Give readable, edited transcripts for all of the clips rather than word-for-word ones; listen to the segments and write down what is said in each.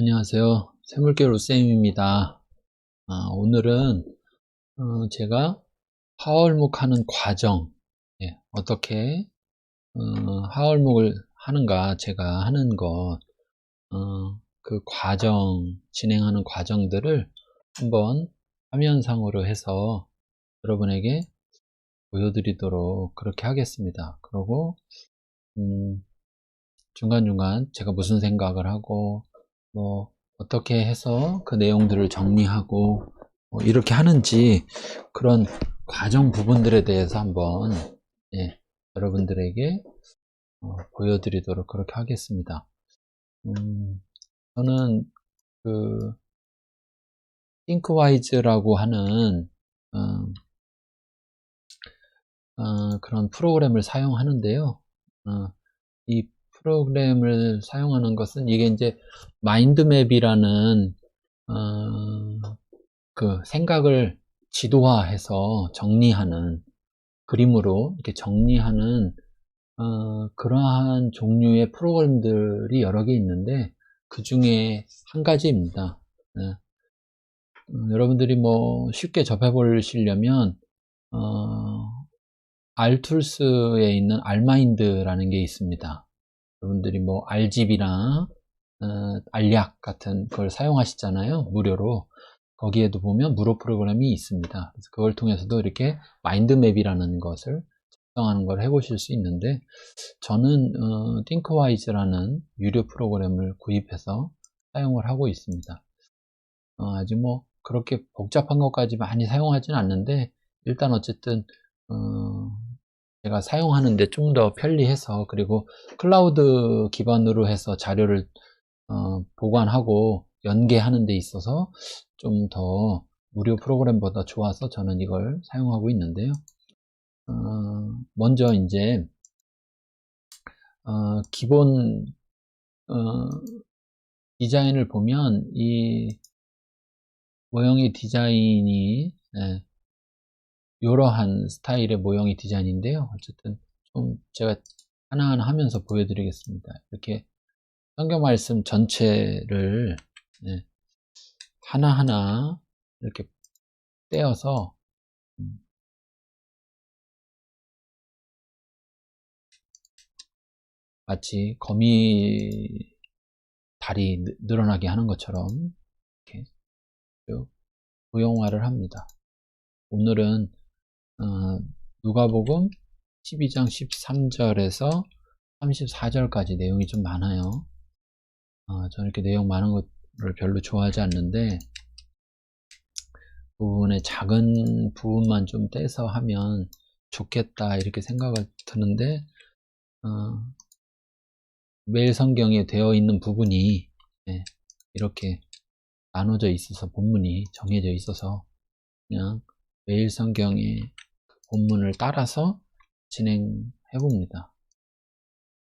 안녕하세요. 샘물개로 쌤입니다. 오늘은 제가 하월묵 하는 과정, 어떻게 하월묵을 하는가, 제가 하는 것, 그 과정, 진행하는 과정들을 한번 화면상으로 해서 여러분에게 보여드리도록 그렇게 하겠습니다. 그리고 중간중간 제가 무슨 생각을 하고 뭐 어떻게 해서 그 내용들을 정리하고 이렇게 하는지 그런 과정 부분들에 대해서 한번 여러분들에게 보여드리도록 그렇게 하겠습니다. 저는 그 띵크와이즈라고 하는 그런 프로그램을 사용하는데요. 이 프로그램을 사용하는 것은 이게 이제 마인드맵이라는 그 생각을 지도화해서 정리하는, 그림으로 이렇게 정리하는 그러한 종류의 프로그램들이 여러 개 있는데 그 중에 한 가지입니다. 여러분들이 뭐 쉽게 접해 보시려면 알툴스에 있는 알마인드라는 게 있습니다. 여러분들이 뭐 알집이나 알약 같은 걸 사용하시잖아요, 무료로. 거기에도 보면 무료 프로그램이 있습니다. 그래서 그걸 통해서도 이렇게 마인드맵이라는 것을 작성하는 걸 해보실 수 있는데, 저는 띵크와이즈라는 유료 프로그램을 구입해서 사용을 하고 있습니다. 아직 뭐 그렇게 복잡한 것까지 많이 사용하지는 않는데, 일단 어쨌든 제가 사용하는데 좀 더 편리해서, 그리고 클라우드 기반으로 해서 자료를 보관하고 연계하는 데 있어서 좀 더 무료 프로그램보다 좋아서 저는 이걸 사용하고 있는데요. 먼저 이제 기본 디자인을 보면 이 모형의 디자인이 이러한 스타일의 모형의 디자인인데요. 어쨌든 좀 제가 하나하나 하면서 보여드리겠습니다. 이렇게 성경 말씀 전체를 하나하나 이렇게 떼어서 마치 거미 다리 늘어나게 하는 것처럼 이렇게 쭉 도형화를 합니다. 오늘은 누가복음 12장 13절에서 34절까지 내용이 좀 많아요. 저는 이렇게 내용 많은 것을 별로 좋아하지 않는데, 그 부분의 작은 부분만 좀 떼서 하면 좋겠다 이렇게 생각을 드는데, 매일 성경에 되어 있는 부분이 이렇게 나눠져 있어서, 본문이 정해져 있어서 그냥 매일 성경의 본문을 따라서 진행해 봅니다.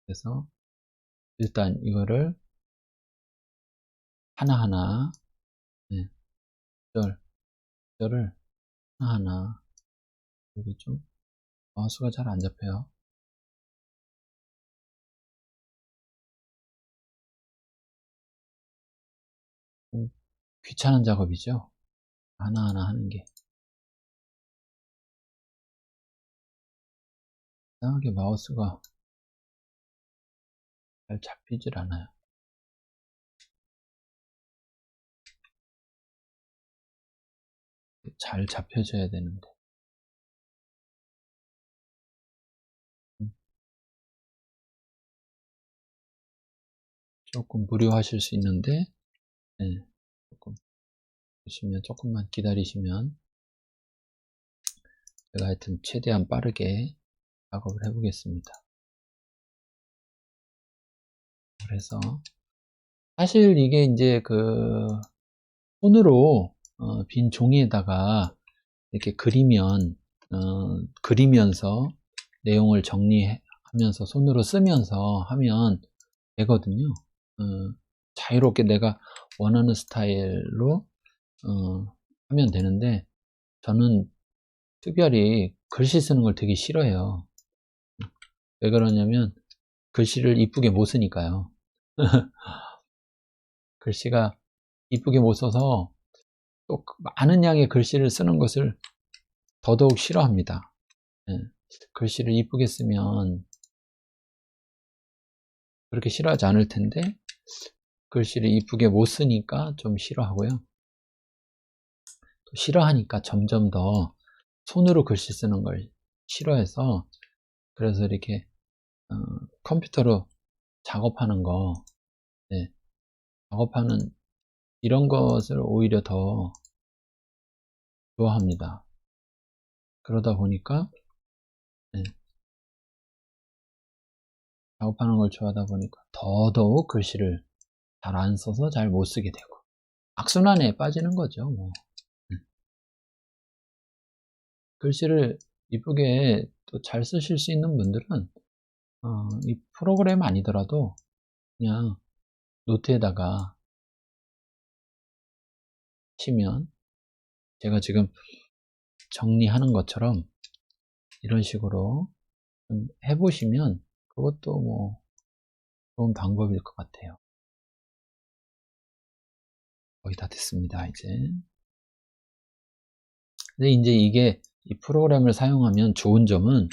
그래서 일단 이거를 하나하나 구절을 하나하나, 여기 좀 마우스가 잘 안 잡혀요. 귀찮은 작업이죠, 하나하나 하는 게. 이상하게 마우스가 잘 잡히질 않아요. 잘 잡혀져야 되는데. 조금 무료하실 수 있는데, 조금 보시면, 조금만 기다리시면 제가 하여튼 최대한 빠르게 작업을 해보겠습니다. 그래서 사실 이게 이제 그 손으로 빈 종이에다가 이렇게 그리면서 내용을 정리하면서 손으로 쓰면서 하면 되거든요. 자유롭게 내가 원하는 스타일로 하면 되는데, 저는 특별히 글씨 쓰는 걸 되게 싫어해요. 왜 그러냐면 글씨를 이쁘게 못 쓰니까요. 글씨가 이쁘게 못 써서 또 많은 양의 글씨를 쓰는 것을 더더욱 싫어합니다. 예, 글씨를 이쁘게 쓰면 그렇게 싫어하지 않을 텐데 글씨를 이쁘게 못 쓰니까 좀 싫어하고요. 또 싫어하니까 점점 더 손으로 글씨 쓰는 걸 싫어해서 그래서 이렇게 컴퓨터로 작업하는 거, 네, 작업하는 이런 것을 오히려 더 좋아합니다. 그러다 보니까 네, 작업하는 걸 좋아하다 보니까 더더욱 글씨를 잘 안 써서 잘 못 쓰게 되고 악순환에 빠지는 거죠. 뭐. 글씨를 이쁘게 또 잘 쓰실 수 있는 분들은 이 프로그램 아니더라도 그냥 노트에다가 치면 제가 지금 정리하는 것처럼 이런 식으로 좀 해보시면 그것도 뭐 좋은 방법일 것 같아요. 거의 다 됐습니다, 이제. 근데 이제 이게 이 프로그램을 사용하면 좋은 점은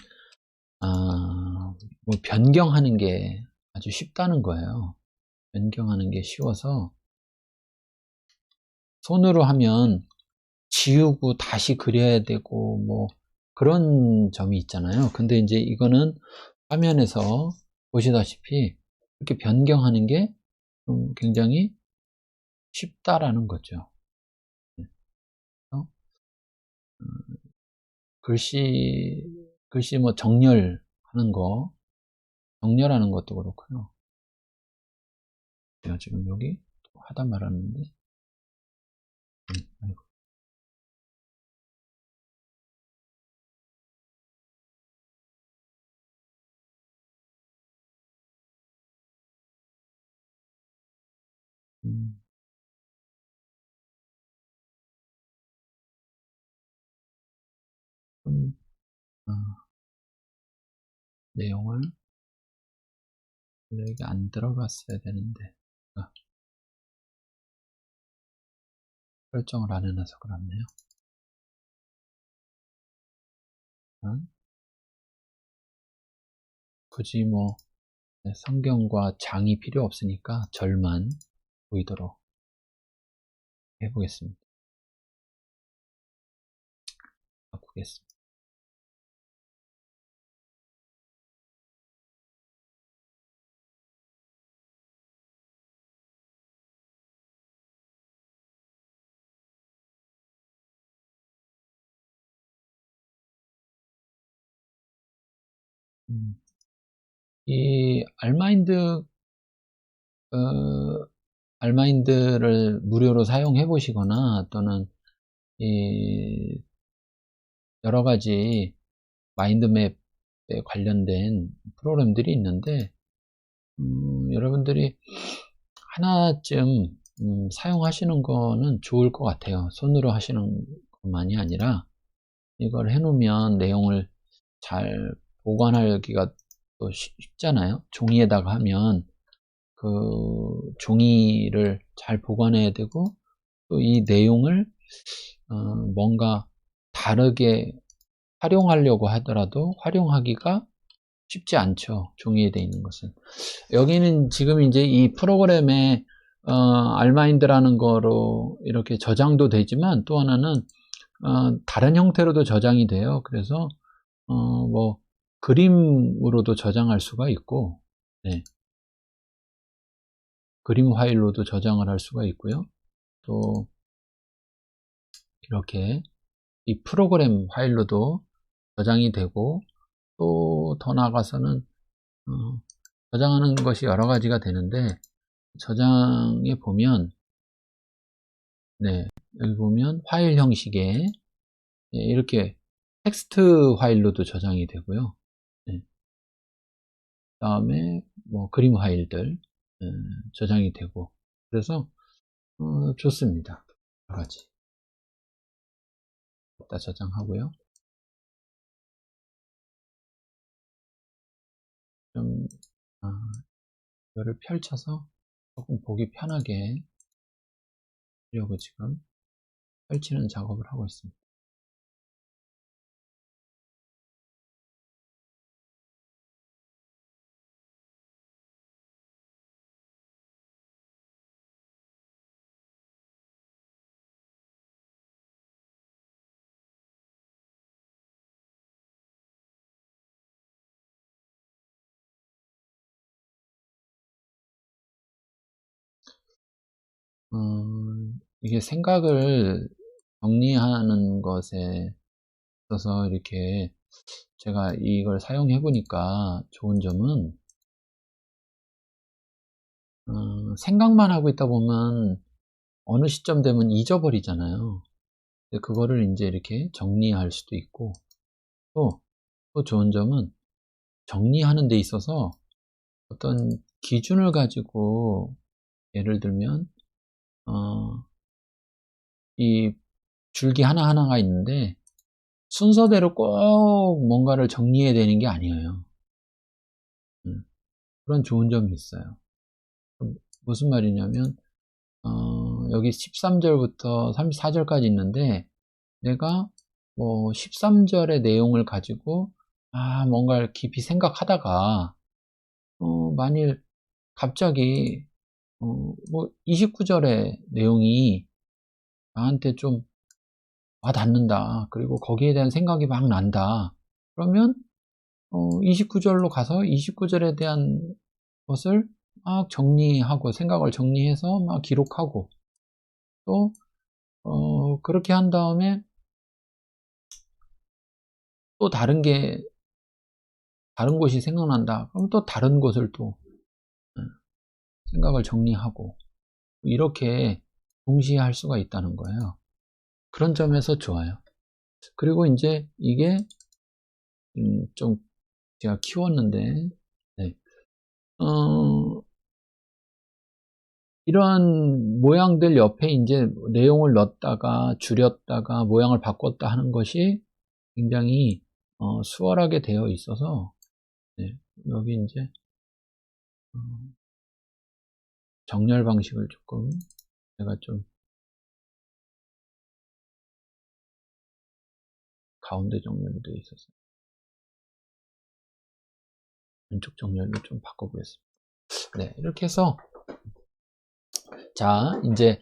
뭐 변경하는 게 아주 쉽다는 거예요. 변경하는 게 쉬워서 손으로 하면 지우고 다시 그려야 되고 뭐 그런 점이 있잖아요. 근데 이제 이거는 화면에서 보시다시피 이렇게 변경하는 게 굉장히 쉽다라는 거죠. 그래서 글씨 뭐 정렬하는 거, 정렬하는 것도 그렇고요. 제가 지금 여기 하다 말았는데, 아이고. 음, 좀, 아, 내용을 원래 여기 안 들어갔어야 되는데, 아, 설정을 안 해놔서 그렇네요. 아, 굳이 뭐 성경과 장이 필요 없으니까 절만 보이도록 해보겠습니다. 바꾸겠습니다. 이 알마인드를 무료로 사용해 보시거나 또는 이 여러 가지 마인드맵에 관련된 프로그램들이 있는데 여러분들이 하나쯤 사용하시는 거는 좋을 것 같아요. 손으로 하시는 것만이 아니라 이걸 해놓으면 내용을 잘 보관하기가 또 쉽잖아요. 종이에다가 하면 그 종이를 잘 보관해야 되고 또 이 내용을 뭔가 다르게 활용하려고 하더라도 활용하기가 쉽지 않죠. 종이에 돼 있는 것은. 여기는 지금 이제 이 프로그램에 알마인드라는 거로 이렇게 저장도 되지만 또 하나는 다른 형태로도 저장이 돼요. 그래서 뭐 그림으로도 저장할 수가 있고 네, 그림 파일로도 저장을 할 수가 있고요. 또 이렇게 이 프로그램 파일로도 저장이 되고 또 더 나아가서는 저장하는 것이 여러 가지가 되는데 저장에 보면 네, 여기 보면 파일 형식의 이렇게 텍스트 파일로도 저장이 되고요. 네, 다음에 뭐 그림 파일들 저장이 되고 그래서 좋습니다. 여러 가지 다 저장하고요. 좀 이거를 펼쳐서 조금 보기 편하게 하려고 지금 펼치는 작업을 하고 있습니다. 이게 생각을 정리하는 것에 있어서 이렇게 제가 이걸 사용해 보니까 좋은 점은, 생각만 하고 있다 보면 어느 시점 되면 잊어버리잖아요. 근데 그거를 이제 이렇게 정리할 수도 있고, 또, 또 좋은 점은 정리하는 데 있어서 어떤 기준을 가지고, 예를 들면 이 줄기 하나하나가 있는데 순서대로 꼭 뭔가를 정리해야 되는 게 아니에요. 그런 좋은 점이 있어요. 무슨 말이냐면 여기 13절부터 34절까지 있는데, 내가 뭐 13절의 내용을 가지고 뭔가를 깊이 생각하다가 만일 갑자기 뭐 29절의 내용이 나한테 좀 와닿는다, 그리고 거기에 대한 생각이 막 난다, 그러면 29절로 가서 29절에 대한 것을 막 정리하고, 생각을 정리해서 막 기록하고, 또 그렇게 한 다음에 또 다른 곳이 생각난다, 그럼 또 다른 곳을 또 생각을 정리하고, 이렇게 동시에 할 수가 있다는 거예요. 그런 점에서 좋아요. 그리고 이제 이게 좀 제가 키웠는데, 네. 이런 모양들 옆에 이제 내용을 넣었다가 줄였다가 모양을 바꿨다 하는 것이 굉장히 수월하게 되어 있어서, 네. 여기 이제 정렬 방식을 조금 제가 좀 가운데 정렬로 되어 있어서 왼쪽 정렬로 좀 바꿔보겠습니다. 네, 이렇게 해서, 자, 이제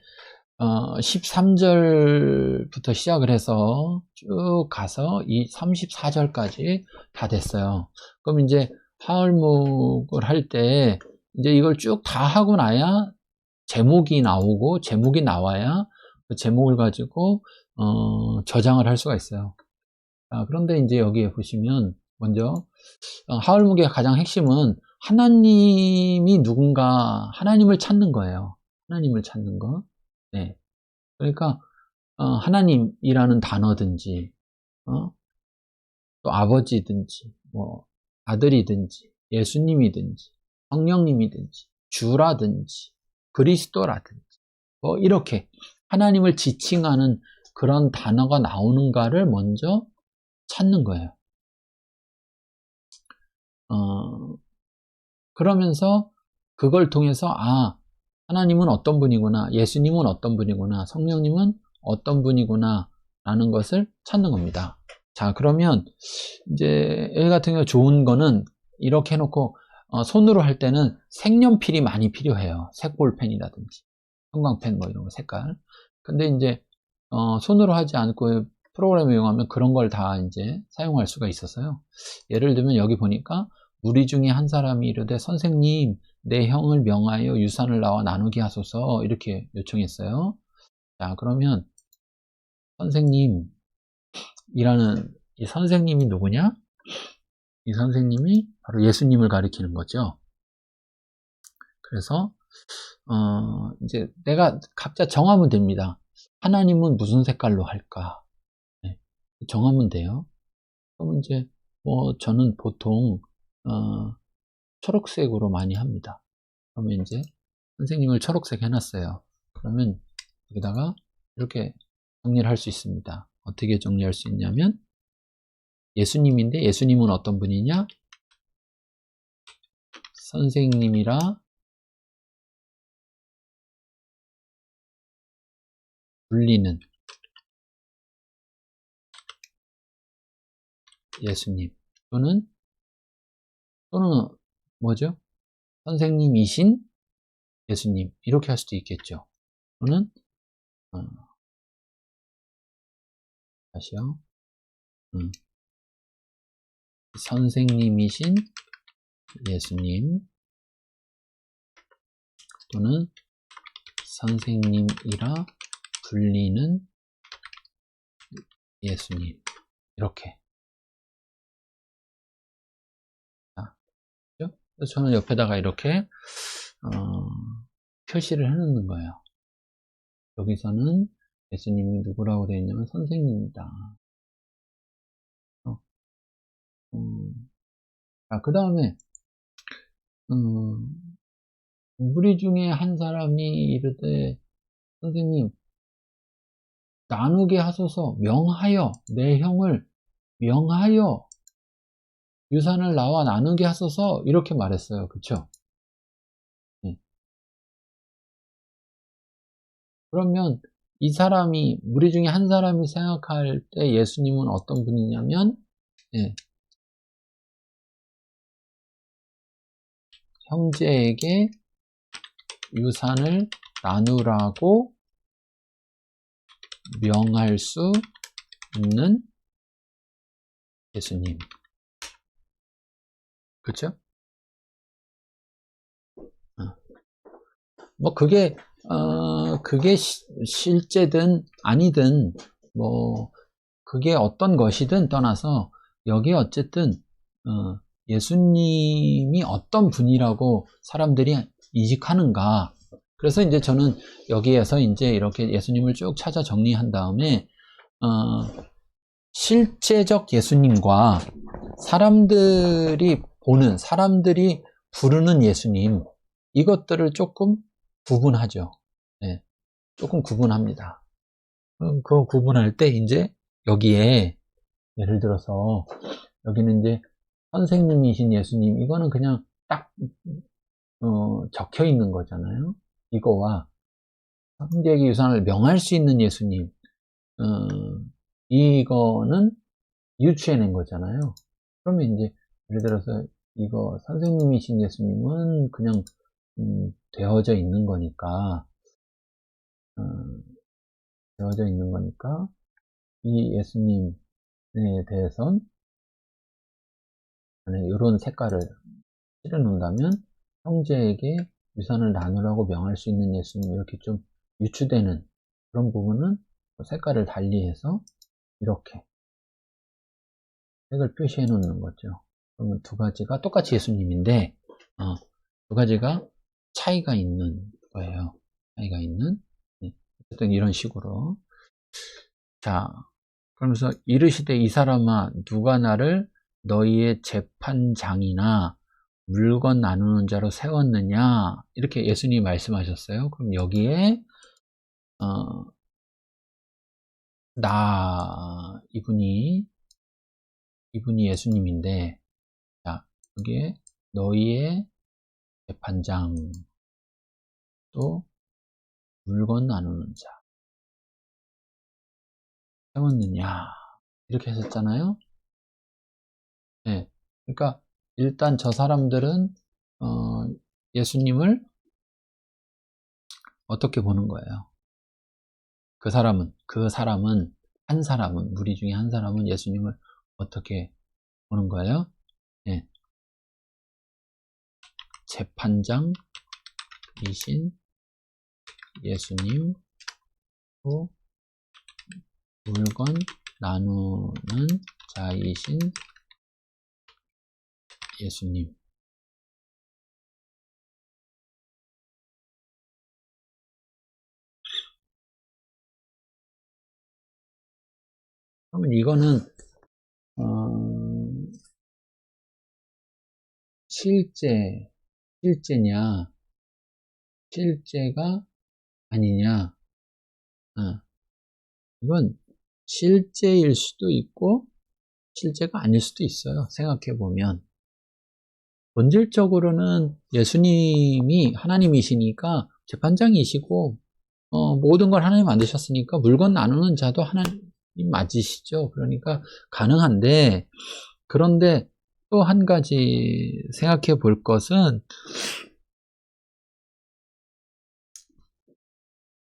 13절부터 시작을 해서 쭉 가서 이 34절까지 다 됐어요. 그럼 이제 하을묵을 할 때 이제 이걸 쭉 다 하고 나야 제목이 나오고, 제목이 나와야 그 제목을 가지고 저장을 할 수가 있어요. 그런데 이제 여기에 보시면 먼저 하을묵의 가장 핵심은 하나님이 누군가, 하나님을 찾는 거예요. 하나님을 찾는 거. 네. 그러니까 하나님이라는 단어든지, 또 아버지든지, 뭐 아들이든지, 예수님이든지, 성령님이든지, 주라든지, 그리스도라든지, 뭐 이렇게 하나님을 지칭하는 그런 단어가 나오는가를 먼저 찾는 거예요. 그러면서 그걸 통해서 하나님은 어떤 분이구나, 예수님은 어떤 분이구나, 성령님은 어떤 분이구나 라는 것을 찾는 겁니다. 자, 그러면 이제 여기 같은 경우 좋은 거는, 이렇게 해놓고 손으로 할 때는 색연필이 많이 필요해요. 색볼펜이라든지 형광펜 뭐 이런 거 색깔. 근데 이제 손으로 하지 않고 프로그램을 이용하면 그런 걸 다 이제 사용할 수가 있어서요. 예를 들면 여기 보니까 무리 중에 한 사람이 이르되 선생님 내 형을 명하여 유산을 나와 나누게 하소서, 이렇게 요청했어요. 자, 그러면 선생님이라는 이 선생님이 누구냐? 이 선생님이 바로 예수님을 가리키는 거죠. 그래서 이제 내가 각자 정하면 됩니다. 하나님은 무슨 색깔로 할까? 네, 정하면 돼요. 그럼 이제 뭐 저는 보통 초록색으로 많이 합니다. 그러면 이제 선생님을 초록색 해놨어요. 그러면 여기다가 이렇게 정리를 할 수 있습니다. 어떻게 정리할 수 있냐면, 예수님인데 예수님은 어떤 분이냐? 선생님이라 불리는 예수님 또는 뭐죠? 선생님이신 예수님 이렇게 할 수도 있겠죠. 또는 다시요. 선생님이신 예수님 또는 선생님이라 불리는 예수님 이렇게. 그래서 저는 옆에다가 이렇게 표시를 해놓는 거예요. 여기서는 예수님이 누구라고 되어 있냐면 선생님이다. 그 다음에 무리 중에 한 사람이 이르되 선생님 나누게 하소서 명하여 내 형을 명하여 유산을 나와 나누게 하소서 이렇게 말했어요. 그쵸? 네. 그러면 이 사람이 무리 중에 한 사람이 생각할 때 예수님은 어떤 분이냐면 네. 형제에게 유산을 나누라고 명할 수 있는 예수님. 그쵸? 뭐 그게 실제든 아니든 뭐 그게 어떤 것이든 떠나서 여기 어쨌든 예수님이 어떤 분이라고 사람들이 인식하는가. 그래서 이제 저는 여기에서 이제 이렇게 예수님을 쭉 찾아 정리한 다음에 실제적 예수님과 사람들이 부르는 예수님 이것들을 조금 구분하죠. 네, 조금 구분합니다. 그 구분할 때 이제 여기에 예를 들어서 여기는 이제 선생님이신 예수님 이거는 그냥 딱 적혀 있는 거잖아요. 이거와 형제에게 유산을 명할 수 있는 예수님 이거는 유추해낸 거잖아요. 그러면 이제 예를 들어서 이거 선생님이신 예수님은 그냥 되어져 있는 거니까 이 예수님에 대해선 이런 색깔을 칠해 놓는다면 형제에게 유산을 나누라고 명할 수 있는 예수님 이렇게 좀 유추되는 그런 부분은 색깔을 달리해서 이렇게 색을 표시해 놓는 거죠. 그러면 두 가지가 똑같이 예수님인데 두 가지가 차이가 있는 거예요. 차이가 있는. 어쨌든 이런 식으로. 자, 그러면서 이르시되 이 사람아 누가 나를 너희의 재판장이나 물건 나누는 자로 세웠느냐 이렇게 예수님이 말씀하셨어요. 그럼 여기에 이분이 예수님인데 자 여기에 너희의 재판장 또 물건 나누는 자 세웠느냐 이렇게 하셨잖아요. 네, 그러니까 일단 저 사람들은 예수님을 어떻게 보는 거예요? 한 사람은 무리 중에 한 사람은 예수님을 어떻게 보는 거예요? 네. 재판장이신 예수님 또 물건 나누는 자이신 예수님. 그러면 이거는 실제냐 실제가 아니냐 이건 실제일 수도 있고 실제가 아닐 수도 있어요. 생각해보면 본질적으로는 예수님이 하나님이시니까 재판장이시고 모든 걸 하나님 만드셨으니까 물건 나누는 자도 하나님 맞으시죠. 그러니까 가능한데, 그런데 또 한 가지 생각해 볼 것은,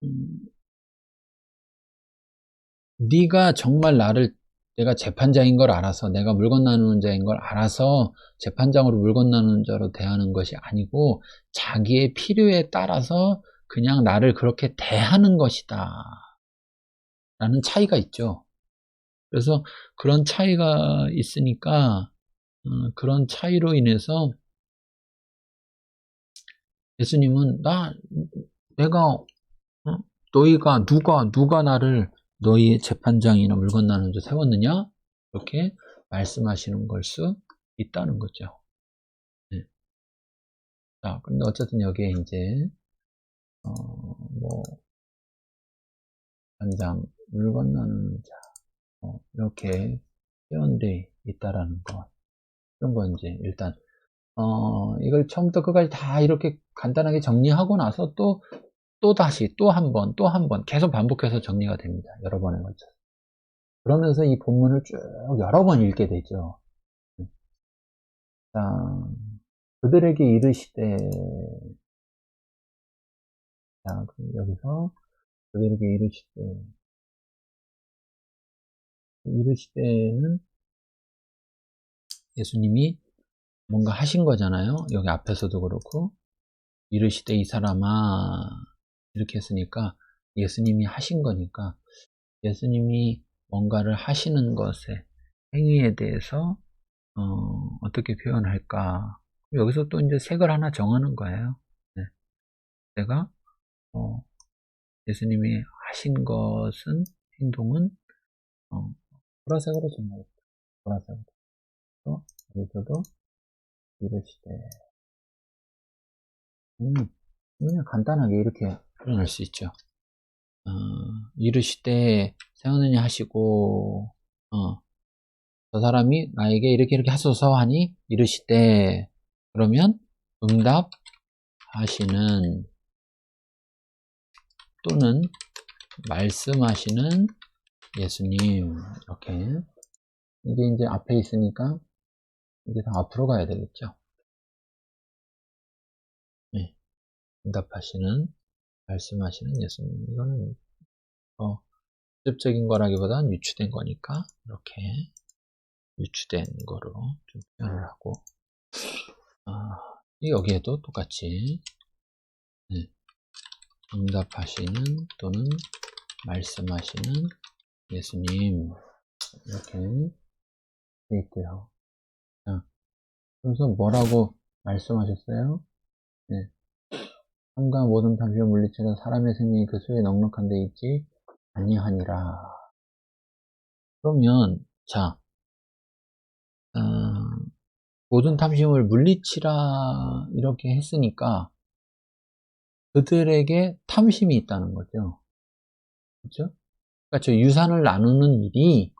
음, 네가 정말 내가 재판장인 걸 알아서, 내가 물건 나누는 자인 걸 알아서 재판장으로 물건 나누는 자로 대하는 것이 아니고, 자기의 필요에 따라서 그냥 나를 그렇게 대하는 것이다 라는 차이가 있죠. 그래서 그런 차이가 있으니까, 그런 차이로 인해서 예수님은 내가, 누가 나를 너희의 재판장이나 물건 나누는 자 세웠느냐? 이렇게 말씀하시는 걸 수 있다는 거죠. 네. 자, 근데 어쨌든 여기에 이제, 뭐, 단장, 물건 나누는 자, 이렇게 표현되어 있다라는 거. 이런 거 이제 일단, 이걸 처음부터 끝까지 다 이렇게 간단하게 정리하고 나서 또 다시, 또 한 번, 계속 반복해서 정리가 됩니다. 여러 번에 걸쳐. 그러면서 이 본문을 쭉 여러 번 읽게 되죠. 자, 그들에게 이르시되, 자, 여기서 그들에게 이르시되는 예수님이 뭔가 하신 거잖아요. 여기 앞에서도 그렇고, 이르시되 이 사람아, 이렇게 했으니까 예수님이 하신 거니까, 예수님이 뭔가를 하시는 것에, 행위에 대해서, 어떻게 표현할까. 여기서 또 이제 색을 하나 정하는 거예요. 네. 내가, 어, 예수님이 하신 것은, 행동은, 어, 보라색으로 정하겠다. 보라색으로. 여기서도 이르시되, 그냥 간단하게 이렇게 표현할 수 있죠. 이르시되 세우느니 하시고, 저 사람이 나에게 이렇게 하소서 하니 이르시되, 그러면 응답하시는 또는 말씀하시는 예수님. 이렇게 이게 이제 앞에 있으니까 이게 다 앞으로 가야 되겠죠. 네. 응답하시는, 말씀하시는 예수님. 이거는 직접적인 거라기보다는 유추된 거니까 이렇게 유추된 거로 좀 표현을 하고, 여기에도 똑같이, 네. 응답하시는 또는 말씀하시는 예수님, 이렇게 돼 있고요. 자, 그래서 뭐라고 말씀하셨어요? 네. 삼가 모든 탐심을 물리치는 사람의 생명이 그 수에 넉넉한 데 있지 아니하니라. 그러면, 자, 모든 탐심을 물리치라 이렇게 했으니까 그들에게 탐심이 있다는 거죠. 그렇죠? 그러니까 저 유산을 나누는 일이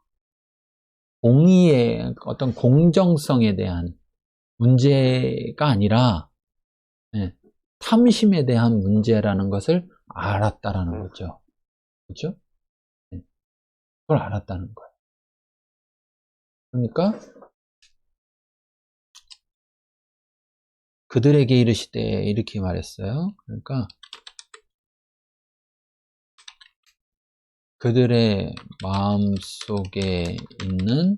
공의의 어떤 공정성에 대한 문제가 아니라, 네, 탐심에 대한 문제라는 것을 알았다라는 거죠. 그렇죠? 네, 그걸 알았다는 거예요. 그러니까 그들에게 이르시되 이렇게 말했어요. 그러니까 그들의 마음속에 있는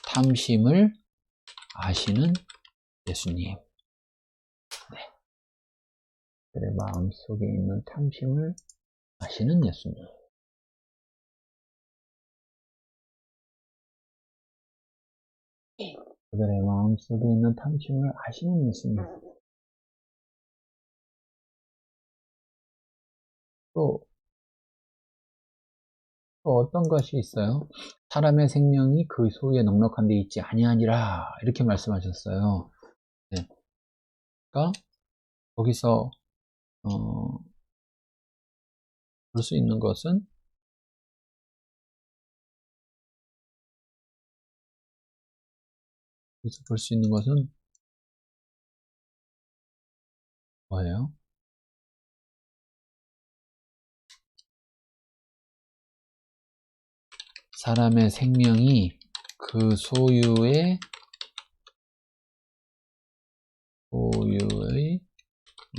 탐심을 아시는 예수님. 네. 그들의 마음속에 있는 탐심을 아시는 예수님. 그들의 마음속에 있는 탐심을 아시는 예수님. 또 어떤 것이 있어요? 사람의 생명이 그 소유에 넉넉한 데 있지 아니하니라 이렇게 말씀하셨어요. 네. 그러니까 거기서 볼 수 있는 것은 뭐예요? 사람의 생명이 그 소유의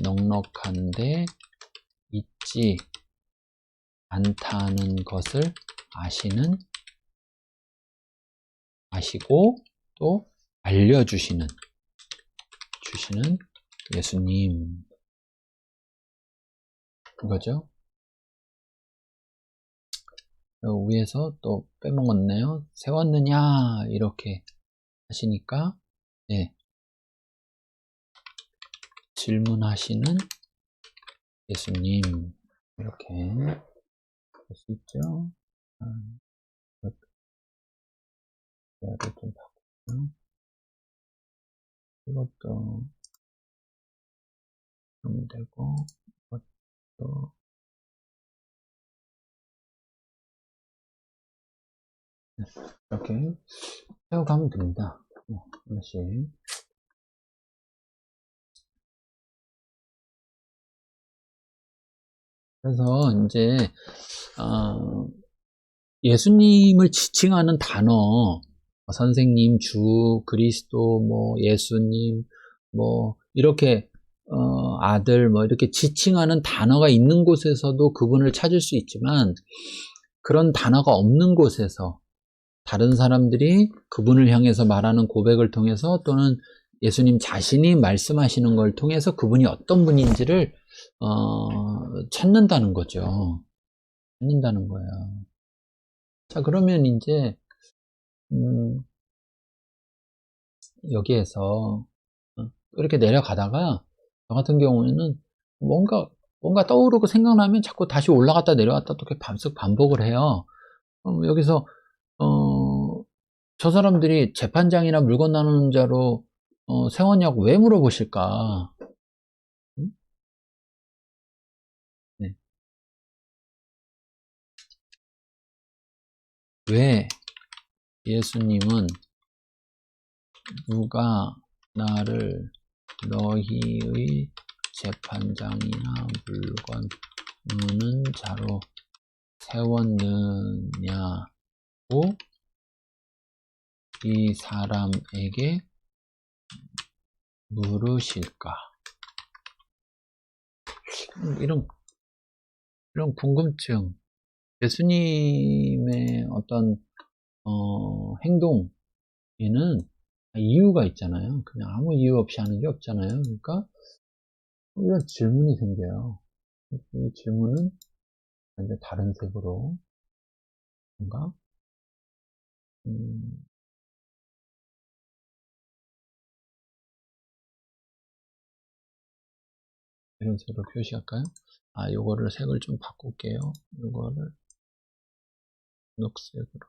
넉넉한데 있지 않다는 것을 아시고 또 알려주시는 예수님, 그거죠. 위에서 또 빼먹었네요. 세웠느냐 이렇게 하시니까 예, 질문하시는 예수님 이렇게 볼 수 있죠. 이거를 좀 바꾸고 이것도 좀 되고 이것도 이렇게 세워가면 됩니다. 하나씩. 그래서 이제 예수님을 지칭하는 단어, 선생님, 주, 그리스도, 뭐 예수님, 뭐 이렇게 아들, 뭐 이렇게 지칭하는 단어가 있는 곳에서도 그분을 찾을 수 있지만 그런 단어가 없는 곳에서 다른 사람들이 그분을 향해서 말하는 고백을 통해서 또는 예수님 자신이 말씀하시는 걸 통해서 그분이 어떤 분인지를 찾는다는 거죠. 찾는다는 거예요. 자, 그러면 이제 여기에서 이렇게 내려가다가 저 같은 경우에는 뭔가 떠오르고 생각나면 자꾸 다시 올라갔다 내려갔다 또 이렇게 반복을 해요. 여기서 저 사람들이 재판장이나 물건 나누는 자로 세웠냐고 왜 물어보실까? 네. 왜 예수님은 누가 나를 너희의 재판장이나 물건 나누는 자로 세웠느냐고 이 사람에게 물으실까? 이런 궁금증, 예수님의 어떤 행동에는 이유가 있잖아요. 그냥 아무 이유 없이 하는 게 없잖아요. 그러니까 이런 질문이 생겨요. 이 질문은 완전 다른 색으로 뭔가 이런 색으로 표시할까요? 요거를 색을 좀 바꿀게요. 요거를 녹색으로.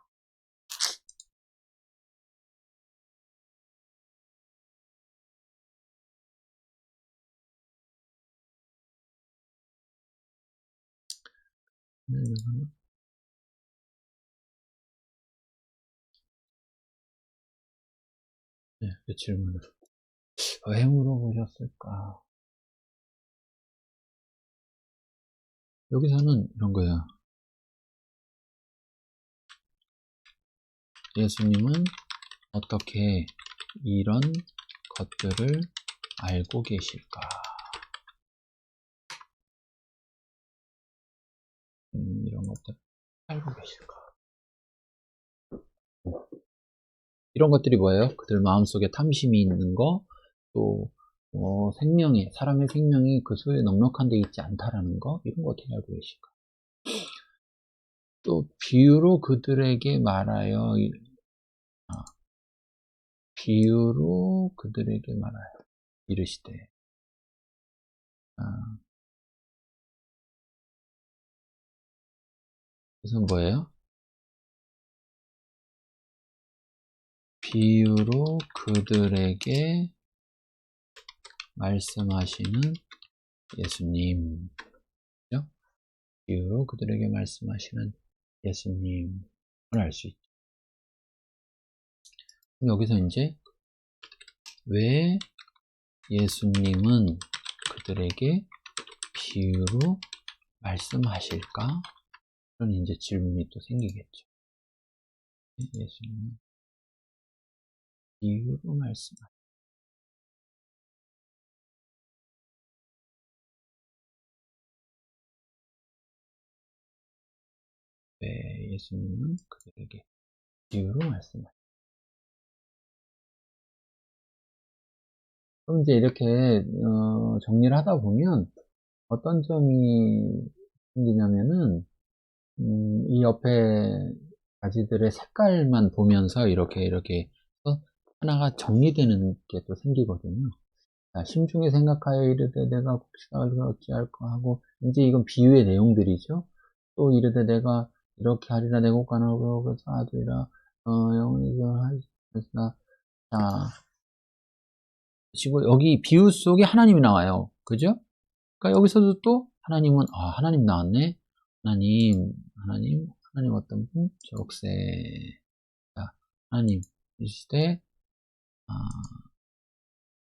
네, 그 질문을 왜 물어보셨을까? 여기서는 이런 거예요. 예수님은 어떻게 이런 것들을 알고 계실까? 이런 것들 알고 계실까? 이런 것들이 뭐예요? 그들 마음속에 탐심이 있는 거, 또 사람의 생명이 그 소유에 넉넉한 데 있지 않다라는 거, 이런 거 어떻게 알고 계실까? 또 비유로 그들에게 말하여 이르시되 그래서 뭐예요? 비유로 그들에게 말씀하시는 예수님, 그죠? 비유로 그들에게 말씀하시는 예수님을 알 수 있죠. 그럼 여기서 이제 왜 예수님은 그들에게 비유로 말씀하실까? 그런 이제 질문이 또 생기겠죠. 예수님은 비유로 말씀하셨다. 왜 예수님은 그들에게 비유로 말씀하셨다. 그럼 이제 이렇게 정리를 하다 보면 어떤 점이 생기냐면은 이 옆에 가지들의 색깔만 보면서 이렇게 해서 하나가 정리되는 게 또 생기거든요. 자, 심중에 생각하여 이르되 내가 곡식을 어찌할까 하고, 이제 이건 비유의 내용들이죠. 또 이르되 내가 이렇게 하리라, 내 곡간을 그러고 쌓아두리라, 영원히서 하시나. 자, 여기 비유 속에 하나님이 나와요. 그죠? 그러니까 여기서도 또 하나님은, 하나님 나왔네. 하나님 어떤 분? 초록색. 자, 하나님 이 시대,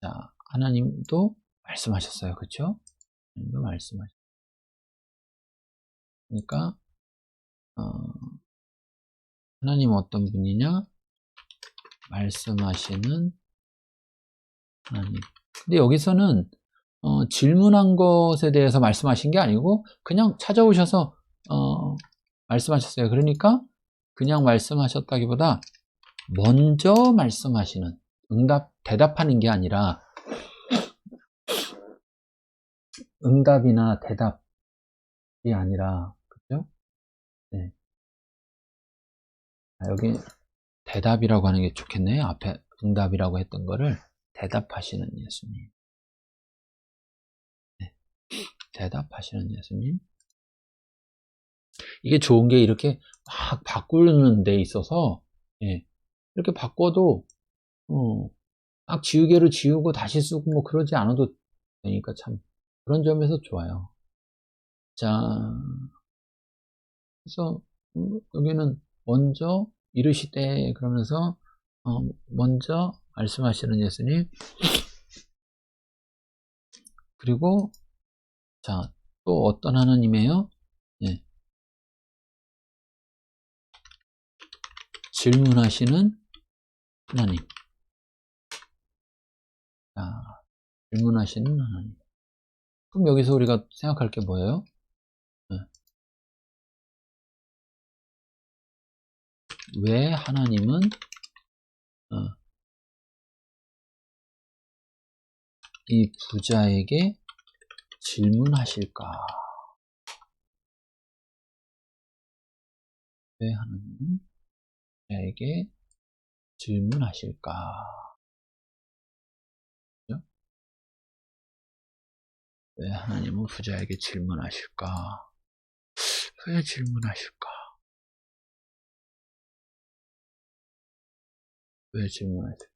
자, 하나님도 말씀하셨어요. 그쵸? 하나님도 말씀하셨어요. 그러니까, 하나님 어떤 분이냐? 말씀하시는 하나님. 근데 여기서는, 질문한 것에 대해서 말씀하신 게 아니고, 그냥 찾아오셔서, 말씀하셨어요. 그러니까, 그냥 말씀하셨다기보다, 먼저 말씀하시는, 대답하는 게 아니라, 응답이나 대답이 아니라, 그죠? 네. 여기 대답이라고 하는 게 좋겠네요. 앞에 응답이라고 했던 거를 대답하시는 예수님. 네. 대답하시는 예수님. 이게 좋은 게 이렇게 막 바꾸는 데 있어서, 예. 이렇게 바꿔도, 딱 지우개로 지우고 다시 쓰고 뭐 그러지 않아도 되니까 참 그런 점에서 좋아요. 자, 그래서 여기는 먼저 이르시되 그러면서 먼저 말씀하시는 예수님. 그리고 자, 또 어떤 하나님이에요? 예. 질문하시는 하나님. 자, 질문하시는 하나님. 그럼 여기서 우리가 생각할 게 뭐예요? 예. 왜 하나님은 이 부자에게 질문하실까? 왜 하나님은 부자에게 질문하실까? 그죠? 왜 하나님은 부자에게 질문하실까? 왜 질문하실까? 왜 질문하실까?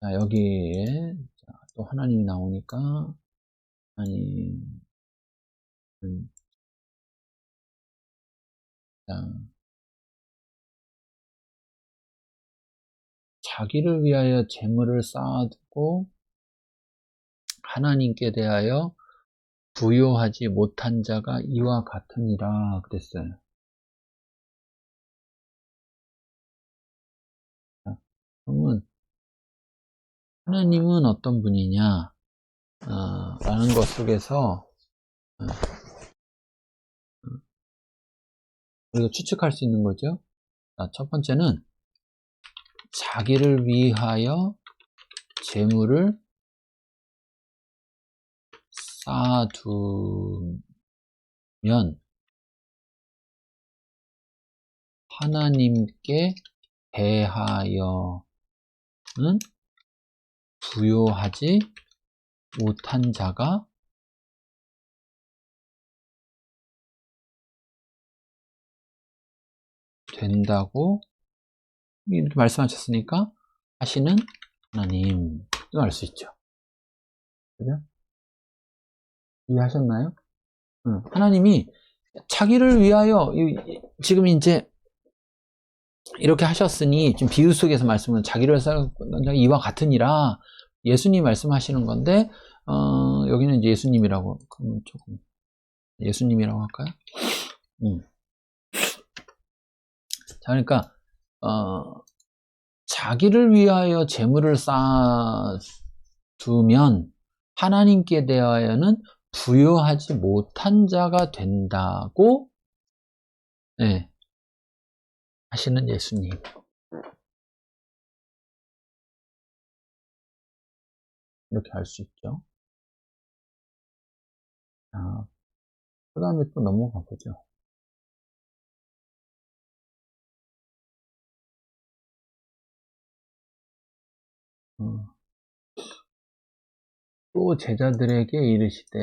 자, 여기에 또 하나님이 나오니까 하나님 자기를 위하여 재물을 쌓아두고 하나님께 대하여 부요하지 못한 자가 이와 같으니라 그랬어요. 그러면 하나님은 어떤 분이냐 라는 것 속에서 우리가 추측할 수 있는 거죠. 자, 첫 번째는 자기를 위하여 재물을 쌓아두면 하나님께 대하여는 부요하지 못한 자가 된다고 이렇게 말씀하셨으니까 하시는 하나님도 알 수 있죠. 그죠? 이해하셨나요? 하나님이 자기를 위하여 지금 이제 이렇게 하셨으니 지금 비유 속에서 말씀은 자기를 위하여 이와 같으니라 예수님 말씀하시는 건데 여기는 이제 예수님이라고 그러면 조금 예수님이라고 할까요? 자, 그러니까 자기를 위하여 재물을 쌓아두면 하나님께 대하여는 부여하지 못한 자가 된다고 네, 하시는 예수님. 이렇게 할 수 있죠. 자, 그 다음에 또 넘어가 보죠. 또 제자들에게 이르시되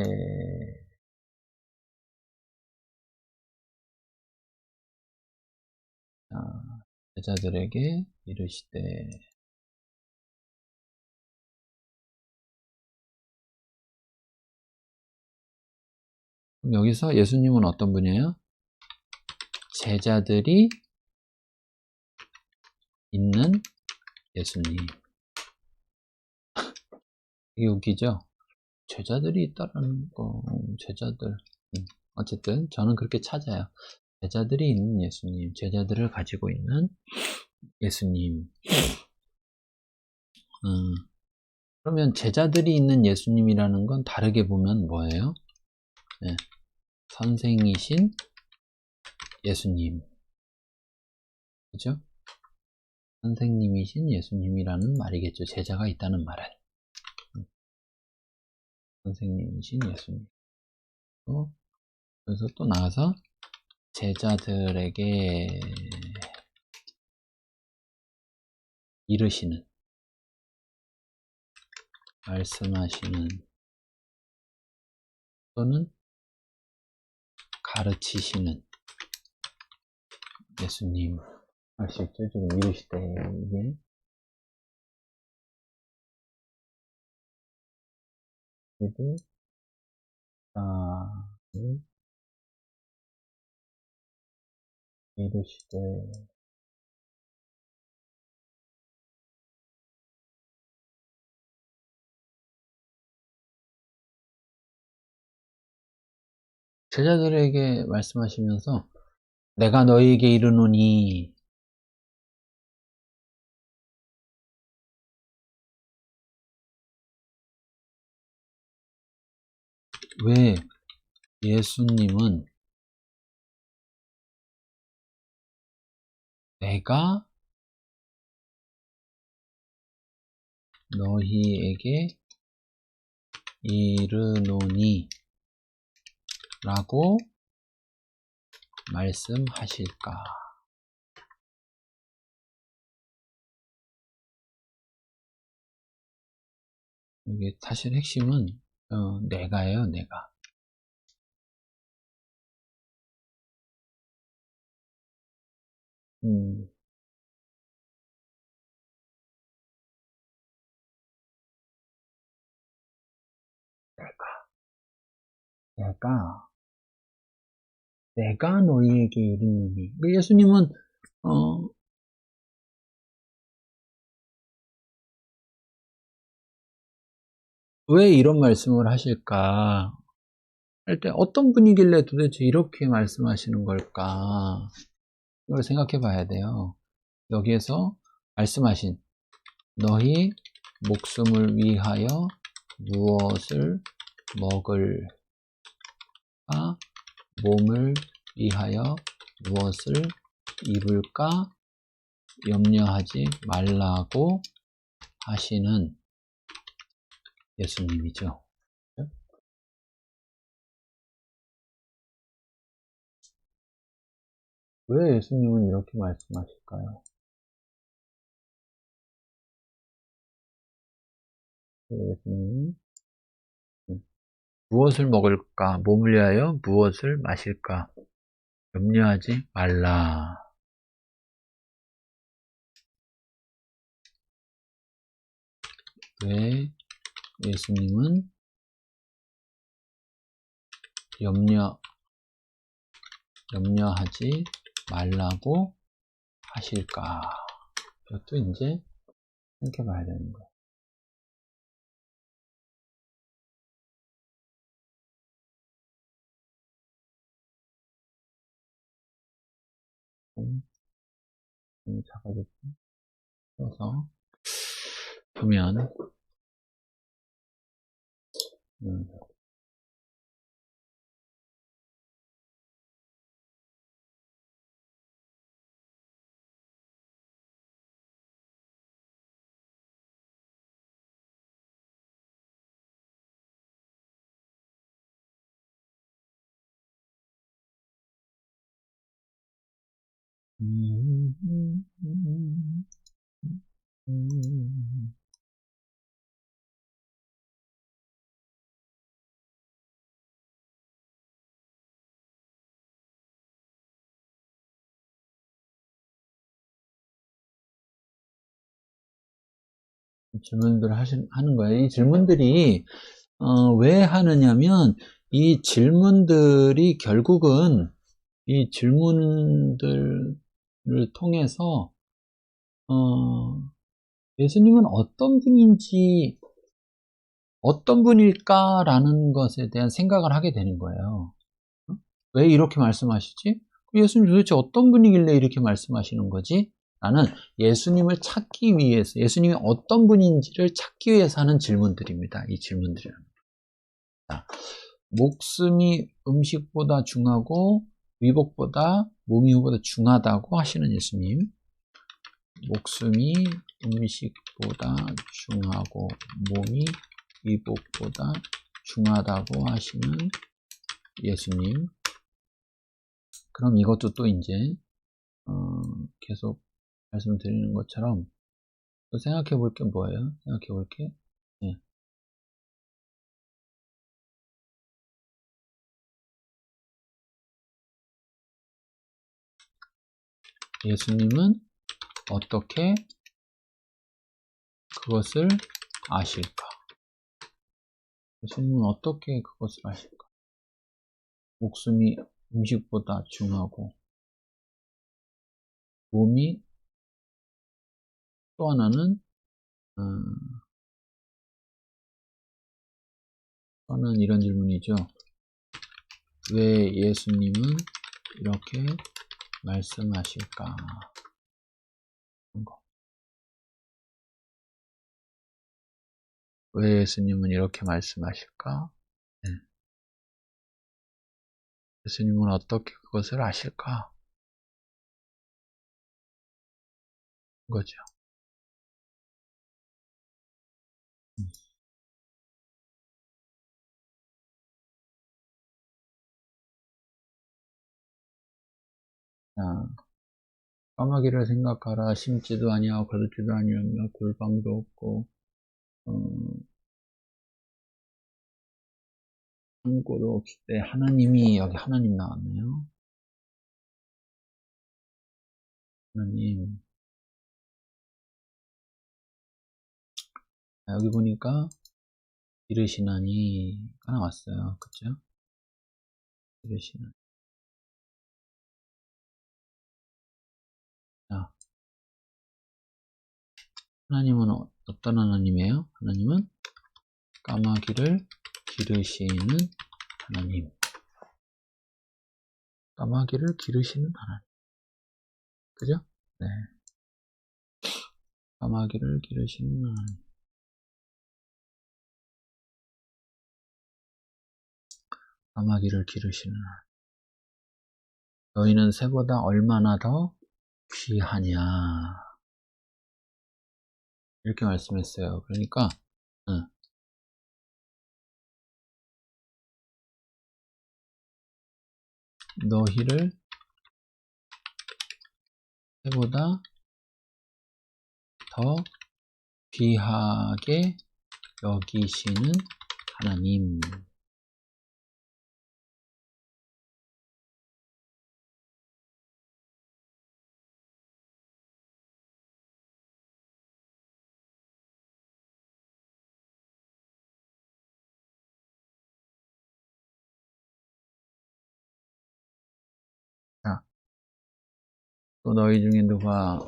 자, 제자들에게 이르시되 그럼 여기서 예수님은 어떤 분이에요? 제자들이 있는 예수님. 이게 웃기죠? 제자들이 있다라는 거, 제자들. 어쨌든 저는 그렇게 찾아요. 제자들이 있는 예수님, 제자들을 가지고 있는 예수님. 그러면 제자들이 있는 예수님이라는 건 다르게 보면 뭐예요? 네, 선생이신 예수님. 그죠? 선생님이신 예수님이라는 말이겠죠. 제자가 있다는 말은. 선생님이신 예수님. 그래서 또 나가서 제자들에게 이르시는, 말씀하시는, 또는 가르치시는 예수님. 알 수 있죠? 지금 이르시되, 이게. 이들, 이르시되, 제자들에게 말씀하시면서 내가 너희에게 이르노니 왜 예수님은 내가 너희에게 이르노니 라고 말씀하실까? 이게 사실 핵심은 내가예요, 내가. 내가, 내가 너희에게 이르노니. 예수님은 왜 이런 말씀을 하실까? 할 때 어떤 분이길래 도대체 이렇게 말씀하시는 걸까? 이걸 생각해 봐야 돼요. 여기에서 말씀하신 너희 목숨을 위하여 무엇을 먹을까? 몸을 위하여 무엇을 입을까? 염려하지 말라고 하시는 예수님이죠. 왜 예수님은 이렇게 말씀하실까요? 예수님은 무엇을 먹을까? 몸을 위하여 무엇을 마실까? 염려하지 말라. 왜 예수님은 염려하지 말라고 하실까? 이것도 이제 생각해 봐야 되는 거예요. 좀 작아졌죠. 그래서 보면 질문들을 하는 거예요. 이 질문들이 왜 하느냐면 이 질문들이 결국은 이 질문들을 통해서 예수님은 어떤 분인지 어떤 분일까라는 것에 대한 생각을 하게 되는 거예요. 왜 이렇게 말씀하시지? 예수님 도대체 어떤 분이길래 이렇게 말씀하시는 거지? 나는 예수님을 찾기 위해서, 예수님이 어떤 분인지를 찾기 위해서 하는 질문들입니다. 이 질문들은. 목숨이 음식보다 중하고 위복보다 몸이 후보다 중하다고 하시는 예수님. 목숨이 음식보다 중하고 몸이 위복보다 중하다고 하시는 예수님. 그럼 이것도 또 이제 계속 말씀드리는 것처럼 또 생각해 볼 게 뭐예요? 생각해 볼 게 예수님은 어떻게 그것을 아실까? 예수님은 어떻게 그것을 아실까? 목숨이 음식보다 중하고 몸이 또 하나는 저는 이런 질문이죠. 왜 예수님은 이렇게 말씀하실까? 왜 예수님은 이렇게 말씀하실까? 네. 예수님은 어떻게 그것을 아실까? 거죠. 자, 까마귀를 생각하라. 심지도 아니하고 거두지도 아니하며 골방도 없고 창고도 없을 때 하나님이, 여기 하나님 나왔네요. 하나님. 여기 보니까 이르시나니가 나왔어요. 그쵸? 이르시나니. 자, 하나님은 어떤 하나님이에요? 하나님은 까마귀를 기르시는 하나님. 까마귀를 기르시는 하나님. 그죠? 네. 까마귀를 기르시는 하나님. 까마귀를 기르시는 하나님. 너희는 새보다 얼마나 더 귀하냐. 이렇게 말씀했어요. 그러니까, 너희를 새보다 더 귀하게 여기시는 하나님. 자, 또 너희 중에 누가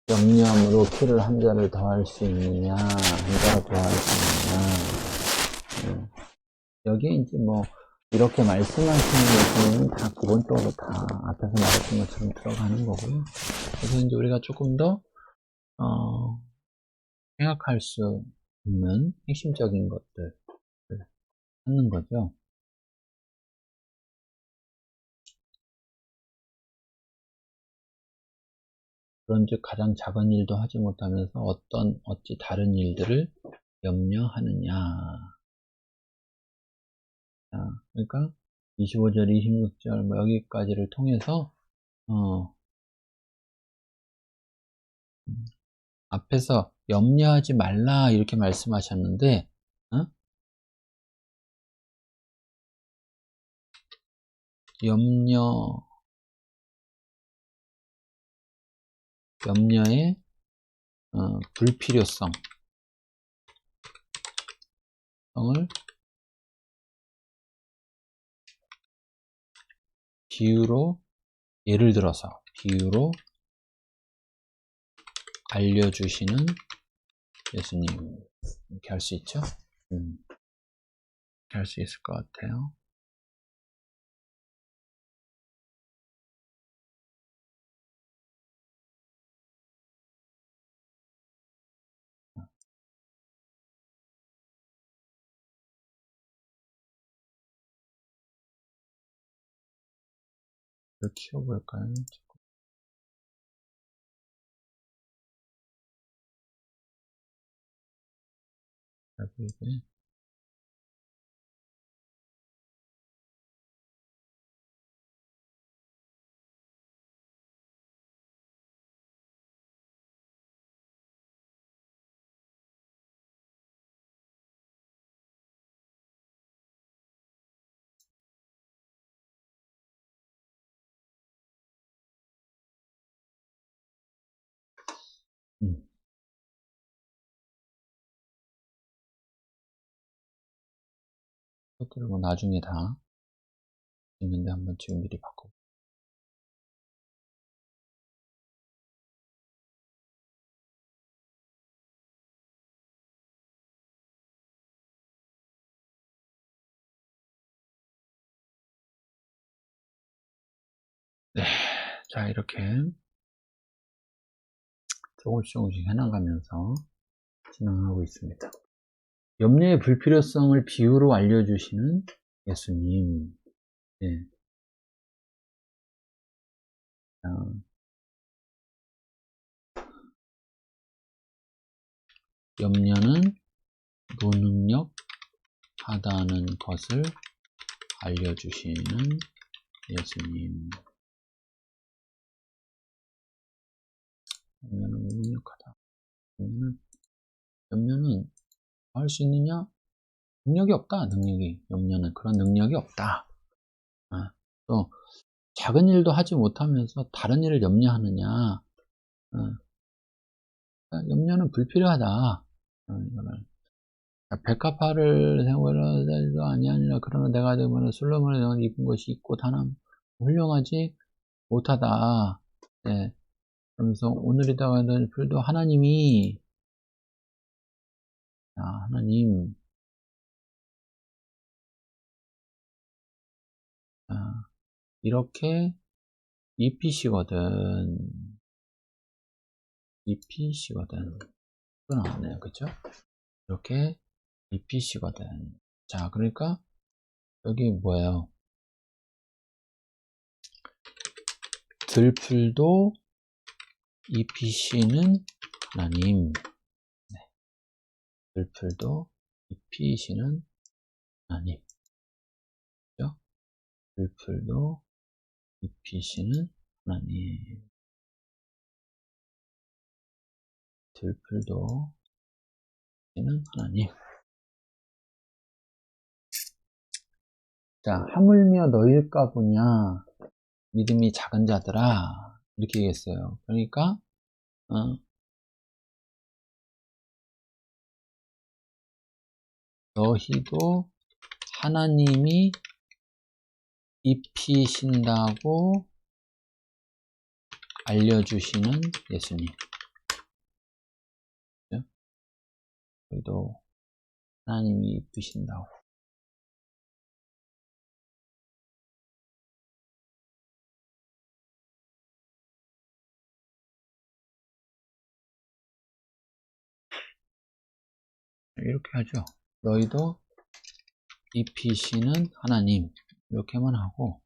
염려함으로 키를 한 자를 더할 수 있느냐, 한 자를 더할 수 있느냐. 여기에 이제 뭐 이렇게 말씀하시는 예수님은 다 기본적으로 다 앞에서 말했던 것처럼 들어가는 거고요. 그래서 이제 우리가 조금 더 생각할 수 있는 핵심적인 것들을 찾는 거죠. 그런즉 가장 작은 일도 하지 못하면서 어찌 다른 일들을 염려하느냐. 자, 그러니까 25절, 26절 뭐 여기까지를 통해서 앞에서 염려하지 말라 이렇게 말씀하셨는데 염려의 불필요성을 예를 들어서 비유로 알려주시는 예수님. 이렇게 할 수 있죠? 이렇게 할 수 있을 것 같아요. 이걸 키워볼까요? 잘 보이게. 이것들을 뭐 나중에 다 있는데 한번 지금 미리 바꿔. 네, 자 이렇게 조금씩 해나가면서 진행하고 있습니다. 염려의 불필요성을 비유로 알려주시는 예수님. 네. 염려는 무능력하다는 것을 알려주시는 예수님. 염려는 무능력하다. 염려는 할 수 있느냐? 능력이 없다. 염려는 그런 능력이 없다. 또 작은 일도 하지 못하면서 다른 일을 염려하느냐? 염려는 불필요하다. 백합화를 생활하도 아니하니라. 그러나 내가 되면 솔로몬의 입은 것이 있고 다남 훌륭하지 못하다. 네. 그러면서 오늘이다가는 풀도 하나님 이렇게 입히시거든. 또 나왔네요. 그쵸? 이렇게 입히시거든. 자, 그러니까 여기 뭐예요? 들풀도 입히시는 하나님. 네. 들풀도 입히시는 하나님. 그죠? 들풀도 입히시는 하나님. 들풀도 입히시는 하나님. 자, 하물며 너희일까 보냐. 믿음이 작은 자들아. 이렇게 얘기했어요. 그러니까, 너희도 하나님이 입히신다고 알려주시는 예수님. 너희도 하나님이 입히신다고. 이렇게 하죠. 너희도 입히시는 하나님, 이렇게만 하고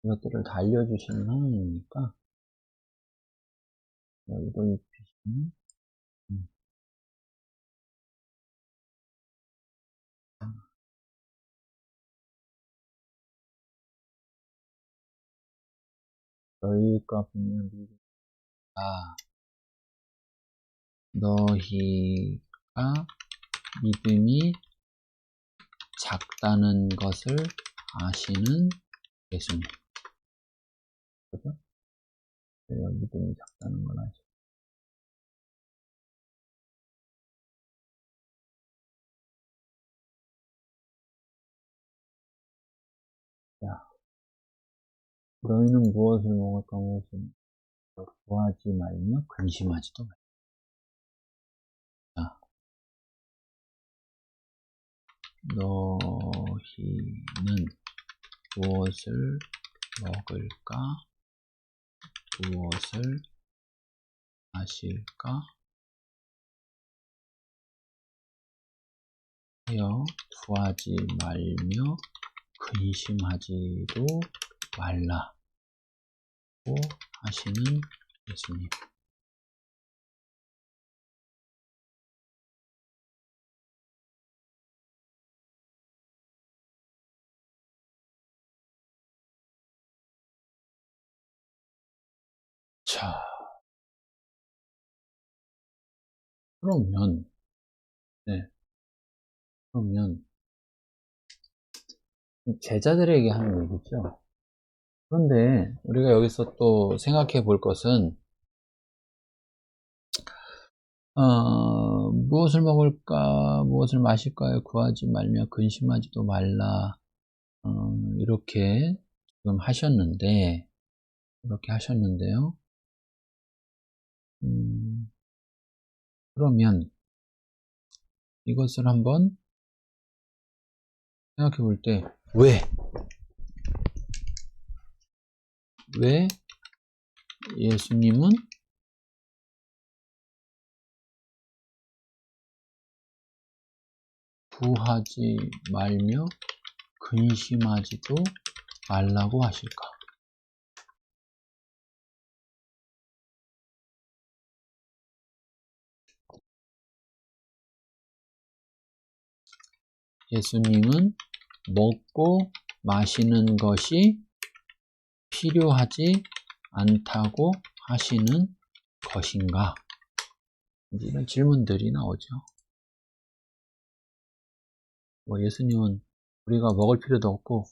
이것들을 다 알려주시는 하나님이니까 너희도 입히시는 너희가 보면 너희가 믿음이 작다는 것을 아시는 예수님. 그죠? 너희가 믿음이 작다는 걸 아시죠. 자, 너희는 무엇을 먹을까 무엇을 구하지 말며 근심하지도 말라. 자, 너희는 무엇을 먹을까 무엇을 마실까 하여 구하지 말며 근심하지도 말라고 하시는 예수님. 자, 그러면 제자들에게 하는 얘기죠. 그런데 우리가 여기서 또 생각해 볼 것은 무엇을 먹을까 무엇을 마실까요 구하지 말며 근심하지도 말라 이렇게 지금 이렇게 하셨는데요. 그러면 이것을 한번 생각해 볼 때 왜 예수님은 구하지 말며 근심하지도 말라고 하실까? 예수님은 먹고 마시는 것이 필요하지 않다고 하시는 것인가? 이런 질문들이 나오죠. 예수님은 우리가 먹을 필요도 없고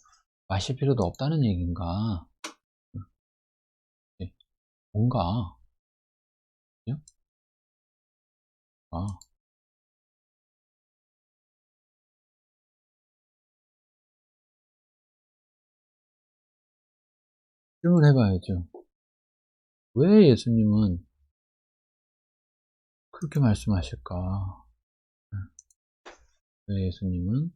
마실 필요도 없다는 얘기인가? 뭔가 질문해봐야죠. 왜 예수님은 그렇게 말씀하실까? 왜 예수님은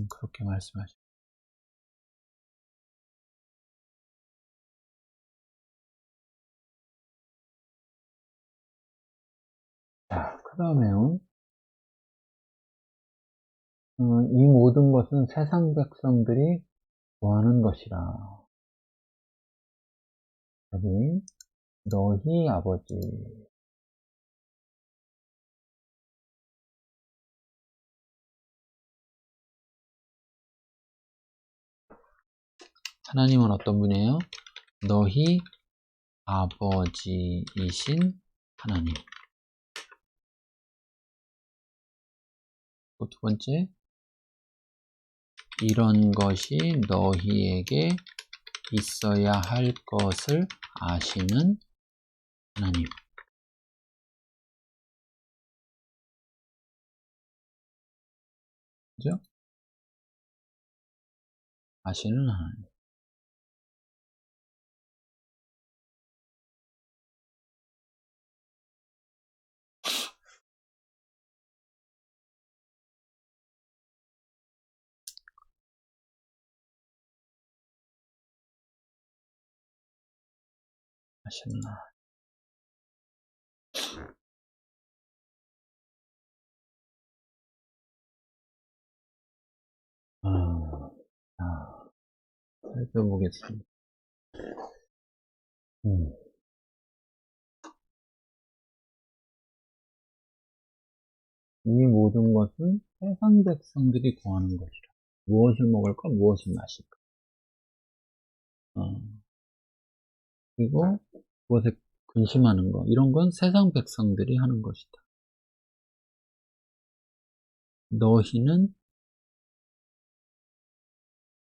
그렇게 말씀하실까? 자, 그 다음에요. 이 모든 것은 세상 백성들이 구하는 것이라. 여기 너희 아버지 하나님은 어떤 분이에요? 너희 아버지이신 하나님. 또 두 번째, 이런 것이 너희에게 있어야 할 것을 아시는 하나님. 그죠? 아시는 하나님. 하셨나. 살펴보겠습니다. 이 모든 것은 세상 백성들이 구하는 것이라. 무엇을 먹을까, 무엇을 마실까. 그리고 그것에 근심하는 것, 이런 건 세상 백성들이 하는 것이다. 너희는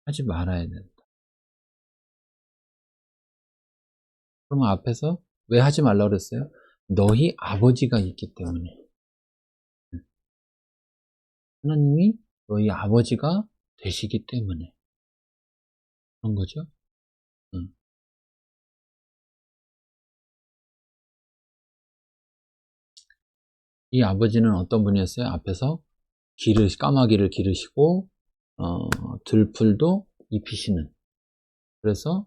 하지 말아야 된다. 그러면 앞에서 왜 하지 말라 그랬어요? 너희 아버지가 있기 때문에. 하나님이 너희 아버지가 되시기 때문에 그런 거죠. 이 아버지는 어떤 분이었어요? 앞에서 까마귀를 기르시고 들풀도 입히시는. 그래서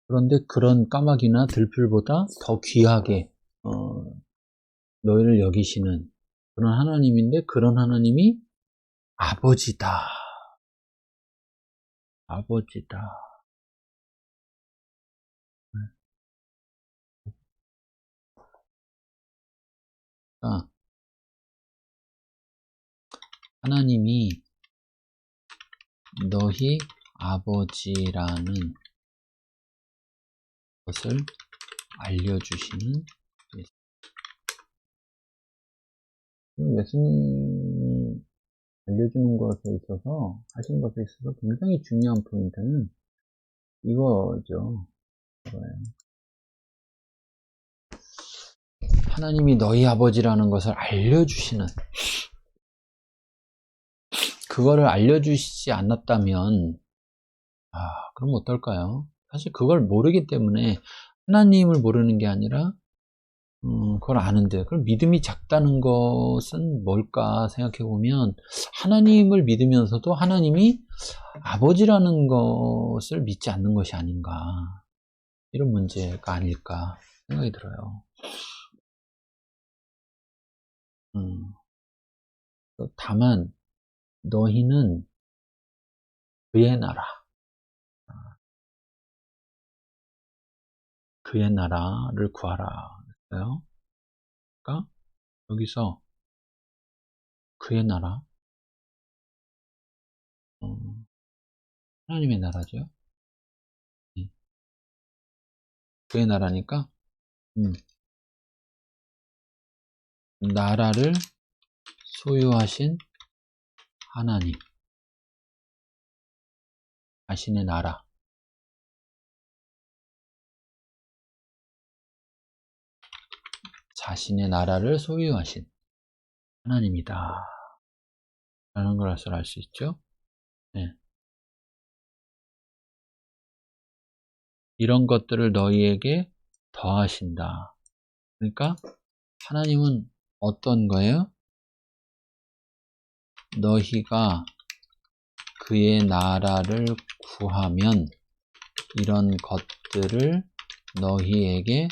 그런데 그런 까마귀나 들풀보다 더 귀하게 너희를 여기시는 그런 하나님인데, 그런 하나님이 아버지다. 아버지다. 그러니까 하나님이 너희 아버지라는 것을 알려주시는 예수님이 알려주는 것에 있어서, 하신 것에 있어서 굉장히 중요한 포인트는 이거죠. 이거예요. 하나님이 너희 아버지라는 것을 알려주시는, 그거를 알려주시지 않았다면 그럼 어떨까요? 사실 그걸 모르기 때문에, 하나님을 모르는 게 아니라 그걸 아는데, 그걸 믿음이 작다는 것은 뭘까 생각해 보면, 하나님을 믿으면서도 하나님이 아버지라는 것을 믿지 않는 것이 아닌가, 이런 문제가 아닐까 생각이 들어요. 다만 너희는 그의 나라, 그의 나라를 구하라 했어요. 그러니까 여기서 그의 나라, 하나님의 나라죠. 그의 나라니까 나라를 소유하신 하나님, 자신의 나라, 자신의 나라를 소유하신 하나님이다 라는 것을 알 수 있죠. 네. 이런 것들을 너희에게 더하신다. 그러니까 하나님은 어떤 거예요? 너희가 그의 나라를 구하면 이런 것들을 너희에게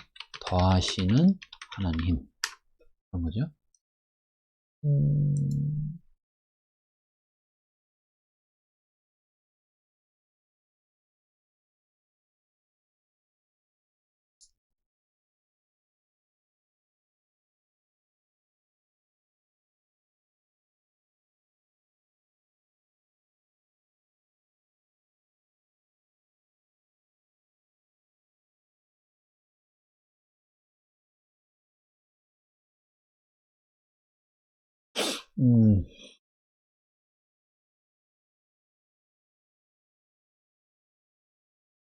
더하시는 하나님, 그런 거죠.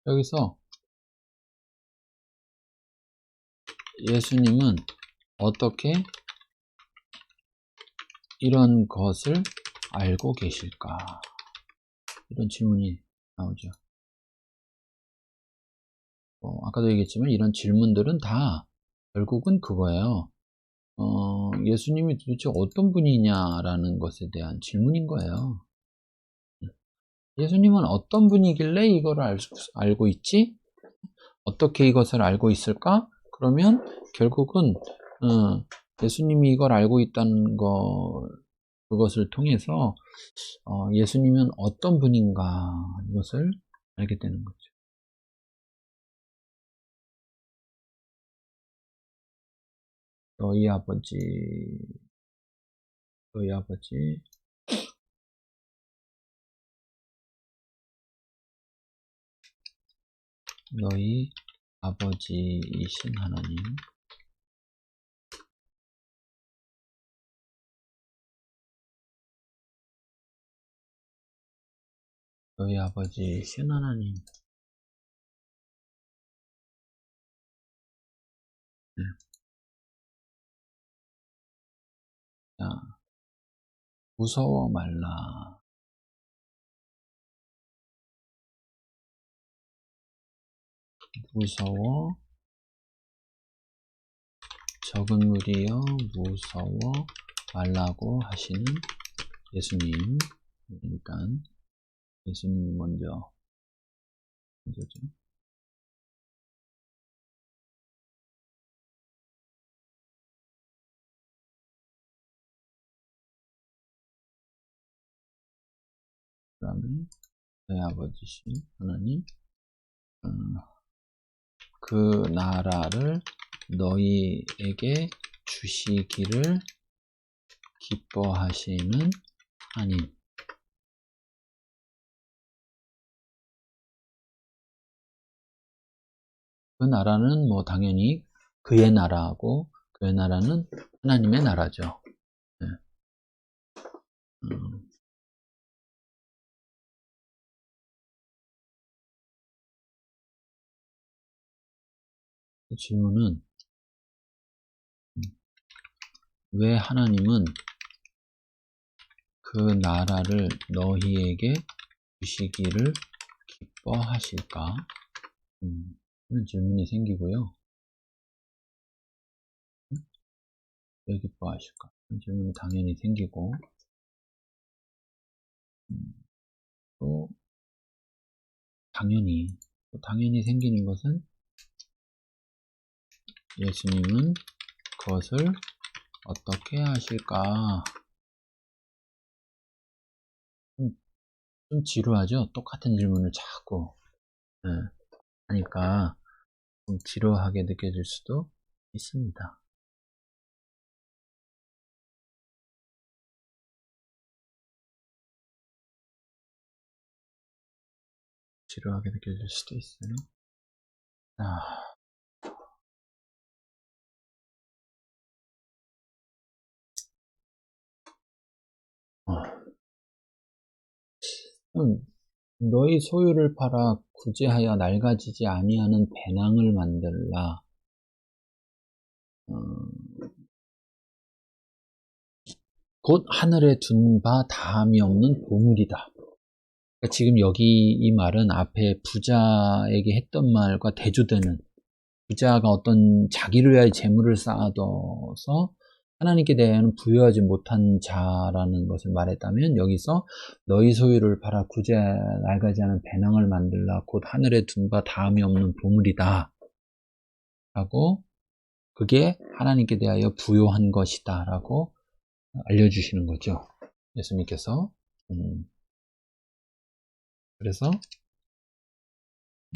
여기서 예수님은 어떻게 이런 것을 알고 계실까? 이런 질문이 나오죠. 아까도 얘기했지만 이런 질문들은 다 결국은 그거예요. 예수님이 도대체 어떤 분이냐라는 것에 대한 질문인 거예요. 예수님은 어떤 분이길래 이걸 알고 있지? 어떻게 이것을 알고 있을까? 그러면 결국은 예수님이 이걸 알고 있다는 그것을 통해서 예수님은 어떤 분인가 이것을 알게 되는 거죠. 너희 아버지, 너희 아버지, 너희 아버지이신 하나님, 너희 아버지이신 하나님. 네. 자, 무서워 말라. 무서워, 적은 무리여 무서워 말라고 하시는 예수님. 일단 예수님이 먼저죠. 그 다음에 너희 아버지신 하나님, 그 나라를 너희에게 주시기를 기뻐하시는 하나님. 그 나라는 뭐 당연히 그의 나라고, 그의 나라는 하나님의 나라죠. 네. 그 질문은 왜 하나님은 그 나라를 너희에게 주시기를 기뻐하실까? 그런 질문이 생기고요. 왜 기뻐하실까? 그런 질문이 당연히 생기고, 또 당연히 생기는 것은 예수님은 그것을 어떻게 하실까? 좀 지루하죠? 똑같은 질문을 자꾸 하니까 좀 지루하게 느껴질 수도 있습니다. 지루하게 느껴질 수도 있어요. 너희 소유를 팔아 구제하여 낡아지지 아니하는 배낭을 만들라. 곧 하늘에 둔 바 다함이 없는 보물이다. 그러니까 지금 여기 이 말은 앞에 부자에게 했던 말과 대조되는, 부자가 어떤 자기를 위하여 재물을 쌓아둬서 하나님께 대하여는 부여하지 못한 자라는 것을 말했다면, 여기서 너희 소유를 팔아 구제 낡아지 않은 배낭을 만들라. 곧 하늘에 둔 바 다함이 없는 보물이다 라고, 그게 하나님께 대하여 부여한 것이다 라고 알려주시는 거죠, 예수님께서. 그래서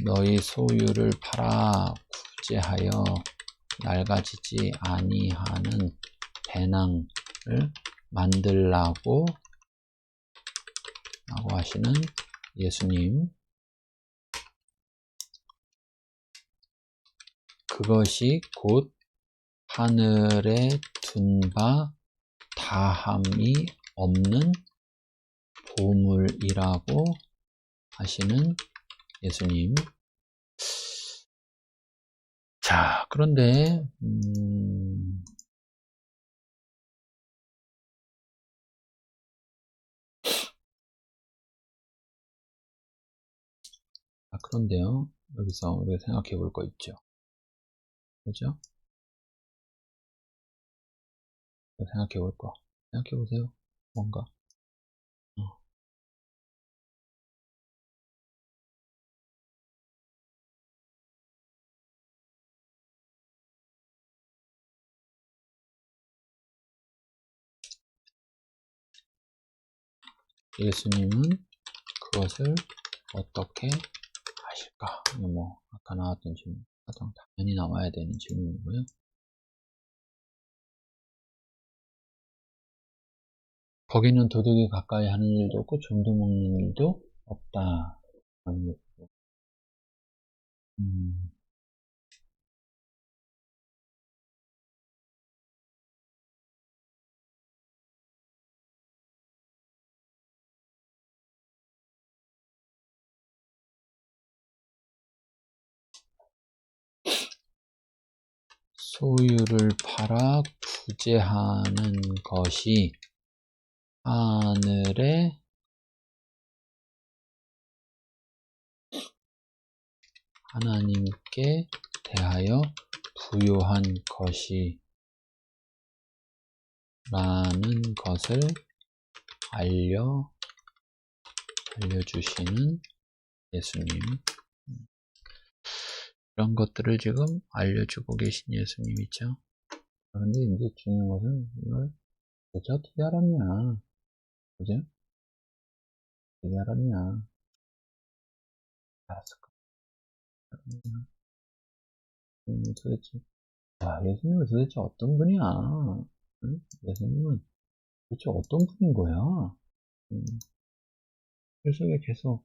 너희 소유를 팔아 구제하여 낡아지지 아니하는 배낭을 만들라고 하시는 예수님, 그것이 곧 하늘에 둔 바 다함이 없는 보물이라고 하시는 예수님. 자, 그런데 그런데요, 여기서 우리가 생각해 볼 거 있죠. 그죠? 생각해 볼 거. 생각해 보세요. 뭔가. 예수님은 그것을 어떻게 아실까? 뭐 아까 나왔던 질문, 가장 당연히 나와야 되는 질문이고요. 거기는 도둑이 가까이 하는 일도 없고 좀도 먹는 일도 없다. 라는 것이고. 소유를 팔아 부재하는 것이 하늘에 하나님께 대하여 부요한 것이라는 것을 알려주시는 예수님. 이런 것들을 지금 알려주고 계신 예수님이죠. 그런데 이제 중요한 것은 이걸 도대체 어떻게 알았냐. 그죠? 어떻게 알았냐. 알았을까? 도대체, 예수님은 도대체 어떤 분이야? 응? 예수님은 도대체 어떤 분인 거야? 글 속에 계속,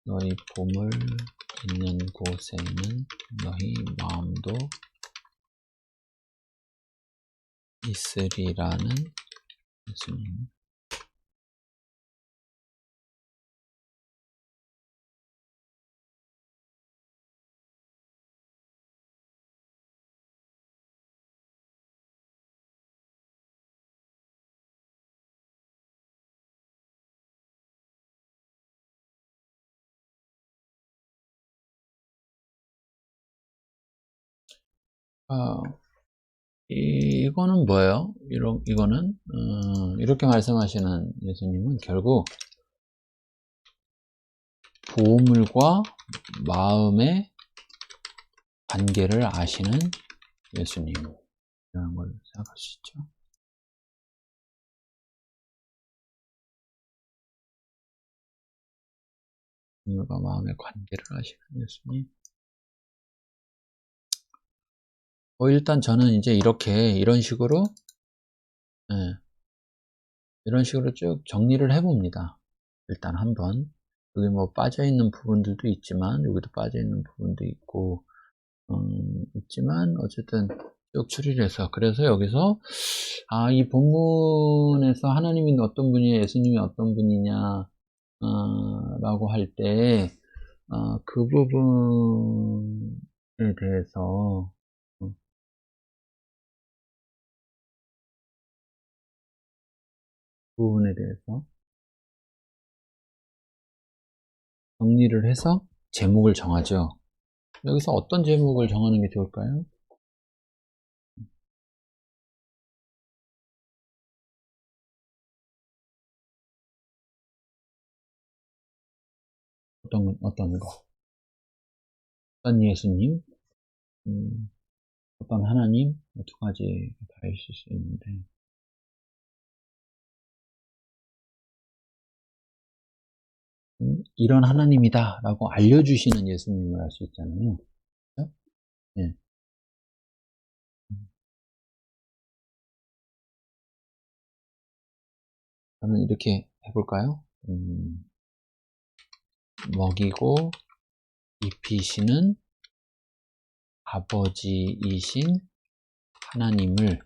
너희 보물 있는 곳에는 너희 마음도 있으리라는 예수님. 아, 이거는 뭐예요? 이거는 이렇게 말씀하시는 예수님은 결국 보물과 마음의 관계를 아시는 예수님이라는 걸 생각할 수 있죠. 보물과 마음의 관계를 아시는 예수님. 일단 저는 이제 이런 식으로 쭉 정리를 해봅니다. 일단 한번 여기 뭐 빠져있는 부분들도 있지만 여기도 빠져있는 부분도 있고 있지만 어쨌든 쭉 추리를 해서 그래서 여기서 이 본문에서 하나님이 어떤 분이냐 예수님이 어떤 분이냐 라고 할 때 그 부분에 대해서 정리를 해서 제목을 정하죠. 여기서 어떤 제목을 정하는 게 좋을까요? 어떤 거? 어떤 예수님? 어떤 하나님? 두 가지 다 있을 수 있는데. 이런 하나님이다 라고 알려주시는 예수님을 알 수 있잖아요. 그렇죠? 네. 저는 이렇게 해볼까요? 먹이고 입히시는 아버지이신 하나님을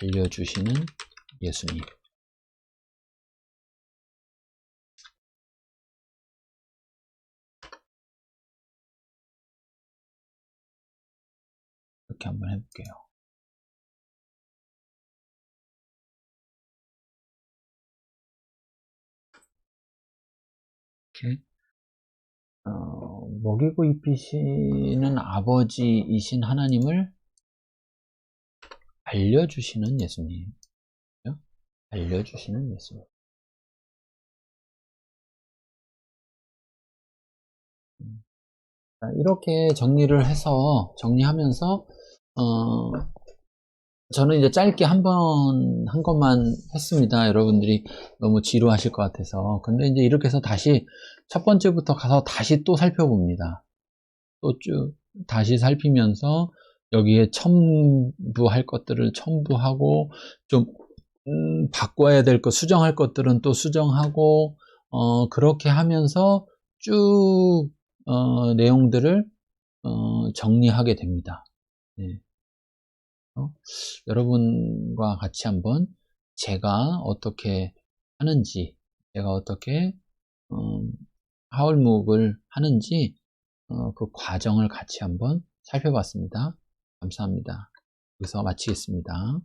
알려주시는 예수님. 이렇게 한번 해볼게요. 이렇게 먹이고 입히시는 아버지이신 하나님을 알려주시는 예수님. 알려주시는 예수님. 이렇게 정리를 해서 정리하면서 저는 이제 짧게 한 것만 했습니다. 여러분들이 너무 지루하실 것 같아서. 근데 이제 이렇게 해서 다시 첫 번째부터 가서 다시 또 살펴봅니다. 또 쭉 다시 살피면서 여기에 첨부할 것들을 첨부하고 좀 바꿔야 될 것, 수정할 것들은 또 수정하고 그렇게 하면서 쭉 내용들을 정리하게 됩니다. 네. 여러분과 같이 한번 제가 어떻게 하는지, 제가 어떻게 하울묵을 하는지 그 과정을 같이 한번 살펴봤습니다. 감사합니다. 여기서 마치겠습니다.